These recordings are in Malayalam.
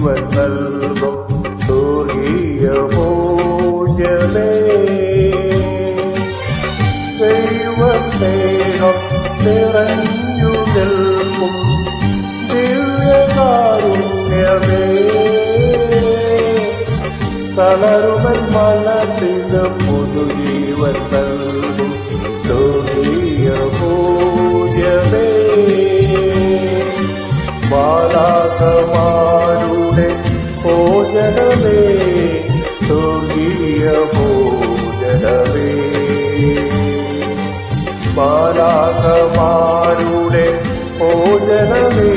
പുതുജീവൻ നൽകും സ്വർഗീയ ഭോജനേ. ദൈവസ്നേഹം നിറഞ്ഞു നിൽക്കും ദിവ്യകാരുണ്യമേ. തളരുമൻ മനസ്സിന് പുതുജീവൻ നൽകും സ്വർഗീയ ഭോജനേ. ബാലാകമാരുടെ ഭോജനമേ, സ്വർഗീയ ഭോജനമേ. ബാലാകമാരുടെ ഭോജനമേ,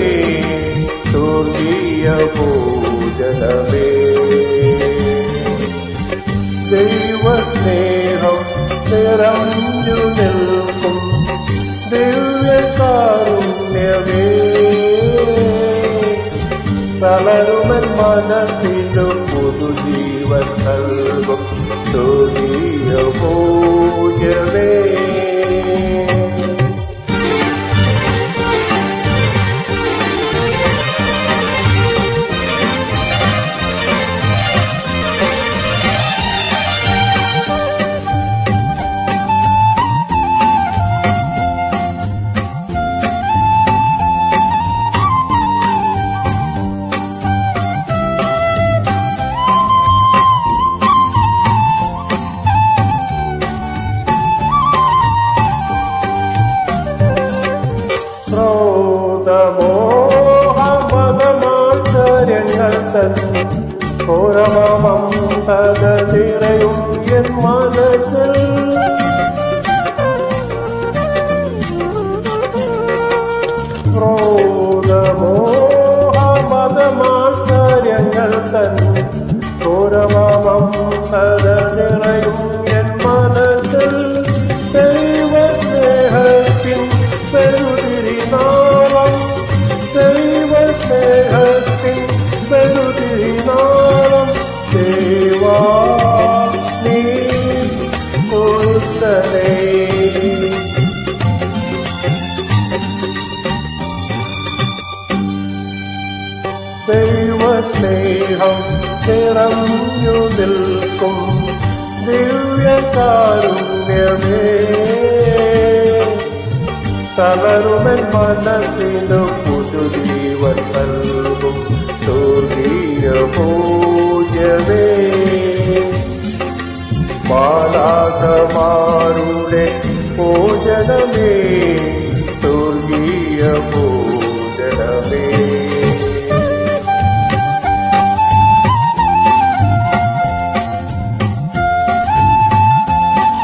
സ്വർഗീയ ഭോജനമേ. ദൈവസ്നേഹം നിറഞ്ഞു നിൽക്കും ദിവ്യകാരുണ്യമേ. തളരുമൻ മനസ്സിനു പുതുജീവൻ നൽകും സ്വർഗീയ ഭോജനേ. ക്രോധമോഹമതമാശ്ചര്യങ്ങൾ തൻ ഘോരമമത നിറയും എൻ മനസ്സിൽ. ക്രോധമോഹമതമാശ്ചര്യങ്ങൾ തൻ ഘോരമമത നിറയും എൻ മനസ്സിൽ. ദൈവസ്നേഹത്തിൻ പെരുതിരിനാളം, ദൈവസ്നേഹത്തിൻ പെരുതിരിനാളം. ദേവാ നീ കൊടുത്തനേ. ദൈവസ്നേഹം നിറഞ്ഞു നിൽക്കും ദിവ്യകാരുണ്യമേ. തളരുമൻ മനസ്സിനു പുതുജീവൻ നൽകും സ്വർഗീയ ഭോജനേ. ബാലാകമാരുടെ ഭോജനമേ,